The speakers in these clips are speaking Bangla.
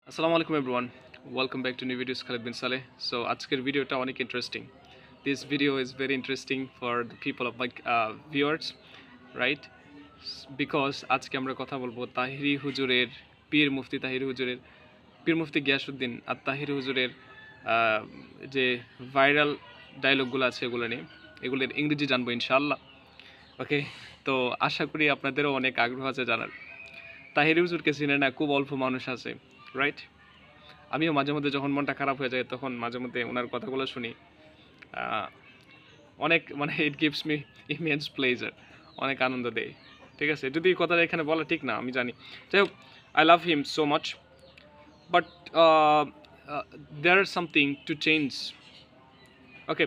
আসসালামু আলাইকুম everyone, welcome back to new videos Khalid bin Saleh. So আজকের ভিডিওটা অনেক interesting. This video is very interesting for the people of my viewers, right? Because আজকে আমরা কথা বলবো তাহিরি হুজুরের, পীর মুফতি গিয়াসউদ্দিন আর তাহিরি হুজুরের যে ভাইরাল ডায়লগগুলো আছে এগুলো নিয়ে, এগুলোর ইংরেজি জানবো ইনশাআল্লাহ। ওকে, তো আশা করি আপনাদেরও অনেক আগ্রহ আছে জানার। তাহিরি হুজুরকে চিনে না খুব অল্প মানুষ আছে, রাইট? আমিও মাঝে মধ্যে যখন মনটা খারাপ হয়ে যায় তখন মাঝে মধ্যে ওনার কথাগুলো শুনি। অনেক মানে it gives me immense pleasure, অনেক আনন্দ দেয়। ঠিক আছে, যদি এই কথাটা এখানে বলা ঠিক না আমি জানি। যাই হোক, I love him so much, but there are something to change. Okay,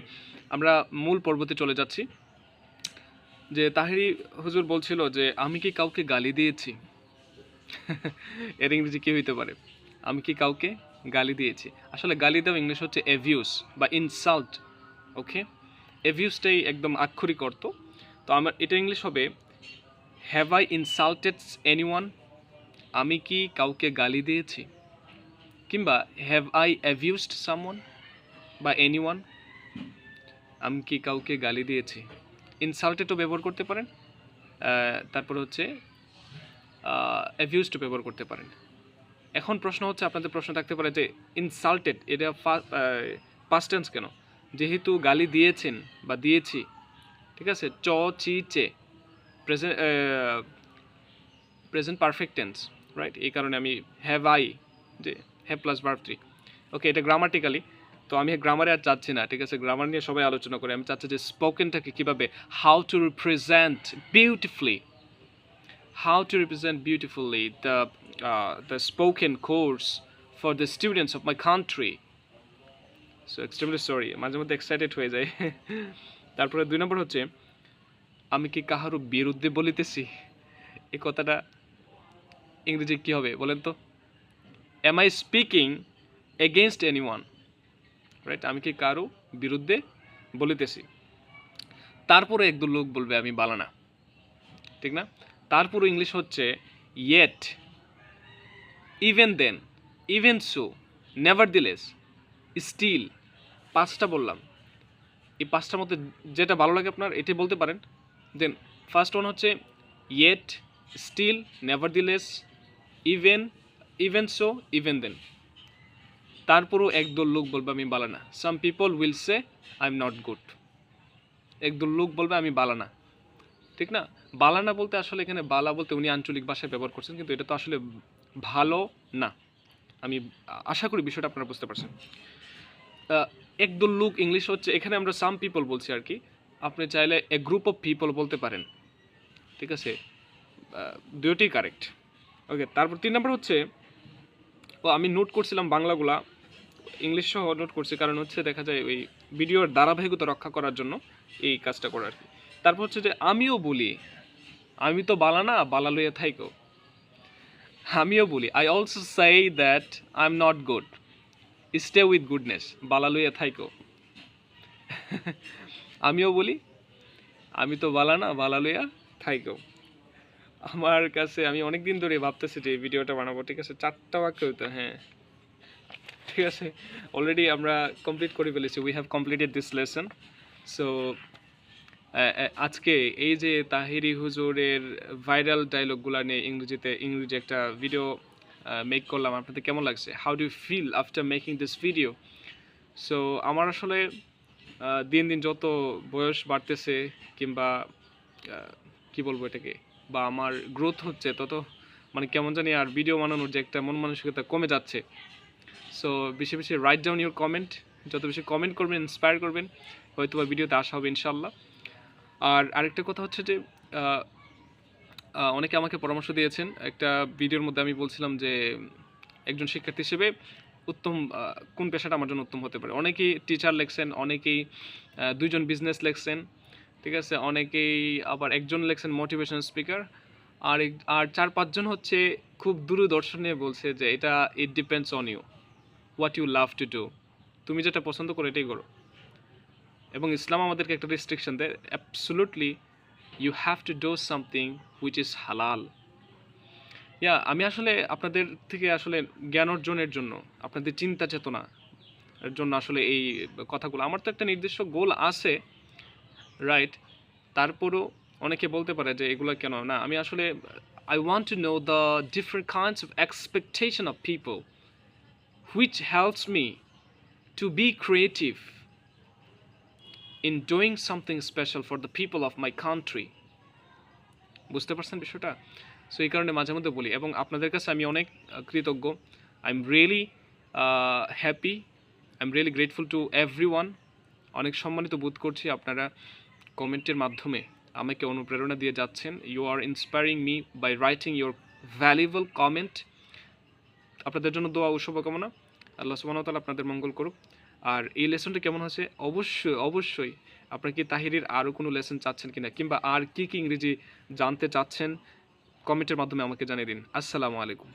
আমরা মূল পর্বতে চলে যাচ্ছি। যে তাহিরি হুজুর বলছিল যে আমি কি কাউকে গালি দিয়েছি? এর ইংরেজি কি হইতে পারে? আমি কি কাউকে গালি দিয়েছি? আসলে গালি দেওয়া ইংলিশ হচ্ছে অ্যাবিউস বা ইনসাল্ট। ওকে, অ্যাবিউসটাই একদম আক্ষরিক অর্থ। তো আমার এটা ইংলিশ হবে হ্যাভ আই ইনসাল্টেড এনিওয়ান? আমি কি কাউকে গালি দিয়েছি? কিংবা হ্যাভ আই অ্যাবিউসড সামওয়ান বা এনিওয়ান? আমি কি কাউকে গালি দিয়েছি? ইনসাল্টেডও ব্যবহার করতে পারেন, তারপর হচ্ছে অ্যাবিউসড ব্যবহার করতে পারেন। এখন প্রশ্ন হচ্ছে, আপনাদের প্রশ্ন থাকতে পারে যে ইনসাল্টেড এটা পাস্ট টেন্স কেন? যেহেতু গালি দিয়েছেন বা দিয়েছি, ঠিক আছে, চ চি চে present present perfect tense, right? এই কারণে আমি হ্যাভ আই, যে হ্যাভ প্লাস ভার্ব থ্রি। ওকে, এটা গ্রামাটিক্যালি। তো আমি গ্রামারে আর চাচ্ছি না, ঠিক আছে? গ্রামার নিয়ে সবাই আলোচনা করে, আমি চাচ্ছি যে স্পোকেনটাকে কীভাবে how to represent beautifully, how to represent beautifully the spoken course for the students of my country. So extremely sorry, মাঝে মধ্যে এক্সাইটেড হয়ে যায়। তারপরে 2 নম্বর হচ্ছে আমি কি কাহারও বিরুদ্ধে বলিতেছি? এই কথাটা ইংরেজি কি হবে বলেন তো? am I speaking against anyone, right? আমি কি কারো বিরুদ্ধে বলিতেছি? তারপরে একদল লোক বলবে আমি বালানা, ঠিক না? তারপরে ইংলিশ হচ্ছে yet, even then, even so, nevertheless, still। 5টা বললাম, এই 5টার মধ্যে যেটা ভালো লাগে আপনার এটি বলতে পারেন। দেন ফার্স্ট ওয়ান হচ্ছে yet, still, nevertheless, even, even so, even then। তারপরও একদল লোক বলবে আমি বালানা, some people will say I am not good. একদল লোক বলবে আমি বালানা, ঠিক না? বালানা বলতে আসলে এখানে বালা বলতে উনি আঞ্চলিক ভাষায় ব্যবহার করছেন, কিন্তু এটা তো আসলে ভালো না। আমি আশা করি বিষয়টা আপনারা বুঝতে পারছেন। একদল লোক ইংলিশ হচ্ছে, এখানে আমরা সাম পিপল বলছি আর কি, আপনি চাইলে এ গ্রুপ অফ পিপল বলতে পারেন, ঠিক আছে? দুটোই কারেক্ট। ওকে, তারপর 3 নম্বর হচ্ছে, আমি নোট করছিলাম বাংলাগুলা, ইংলিশ সহ নোট করছি, কারণ হচ্ছে দেখা যায় ওই ভিডিওর ধারাবাহিকতা রক্ষা করার জন্য এই কাজটা করা আর কি। তারপর হচ্ছে যে আমিও বলি, আমি তো বালা না, বালা লইয়া থাইকো। আমিও বলি, I also say that I am not good, stay with goodness, বালা লইয়া থাইকো। আমিও বলি, আমি তো বালা না, বালা লইয়া থাইকো। আমার কাছে, আমি অনেক দিন ধরে ভাবতেছি যে এই ভিডিওটা বানাবো, ঠিক আছে? 4টা বাক্য হইতো, হ্যাঁ ঠিক আছে। অলরেডি আমরা কমপ্লিট করে ফেলেছি, we have completed this lesson. So আজকে এই যে তাহিরি হুজুরের ভাইরাল ডায়লগগুলো নিয়ে ইংরেজি একটা ভিডিও মেক করলাম, আপনাদের কেমন লাগছে? How do feel after making this video? So আমার আসলে দিন দিন যত বয়স বাড়তেছে, কিংবা কি বলবো এটাকে, বা আমার গ্রোথ হচ্ছে, তত মানে কেমন জানি আর ভিডিও বানানোর যে একটা মন মানসিকতা কমে যাচ্ছে। সো বেশি বেশি রাইট ডাউন ইউর কমেন্ট, যত বেশি কমেন্ট করবেন, ইন্সপায়ার করবেন, হয়তো বা ভিডিওতে আসা হবে ইনশাল্লাহ। আর আরেকটা কথা হচ্ছে যে অনেকে আমাকে পরামর্শ দিয়েছেন, একটা ভিডিওর মধ্যে আমি বলছিলাম যে একজন শিক্ষার্থী হিসেবে উত্তম কোন পেশাটা আমার জন্য উত্তম হতে পারে। অনেকেই টিচার লেখছেন, অনেকেই 2জন বিজনেস লেখছেন, ঠিক আছে? অনেকেই আবার একজন লেখছেন মোটিভেশনাল স্পিকার, আর 4-5জন হচ্ছে খুব দূরদর্শন নিয়ে বলছে যে এটা it depends on you, what you love to do. তুমি যেটা পছন্দ করো এটাই করো। এবং ইসলাম আমাদেরকে একটা রেস্ট্রিকশন দেয়, absolutely you have to do something which is হালাল। আমি আসলে আপনাদের থেকে আসলে জ্ঞান অর্জনের জন্য, আপনাদের চিন্তা চেতনা এর জন্য আসলে এই কথাগুলো, আমার তো একটা নির্দিষ্ট গোল আছে, রাইট? তারপরও অনেকে বলতে পারে যে এগুলো কেন না, আমি আসলে I want to know the different kinds of expectation of people which helps me two be creative in doing something special for the people of my country. বুঝতে পারছেন বিষয়টা? সো এই কারণে মাঝে মধ্যে বলি, এবং আপনাদের কাছে আমি অনেক কৃতজ্ঞ। I am really happy, I am really grateful to every one. অনেক সম্মানিত বোধ করছি আপনারা কমেন্টের মাধ্যমে আমাকে অনুপ্রেরণা দিয়ে যাচ্ছেন। You are inspiring me by writing your valuable comment. আপনাদের জন্য দোয়া ও শুভকামনা। আল্লাহ সুবহানাহু ওয়া তাআলা আপনাদের মঙ্গল করুক। আর এই লেসনটা কেমন হয়েছে অবশ্যই আপনারা কি তাহিরির আরও কোনো লেসন চাচ্ছেন কিনা, কিংবা আর কি ইংরেজি জানতে চাচ্ছেন, কমেন্টের মাধ্যমে আমাকে জানিয়ে দিন। আসসালামু আলাইকুম।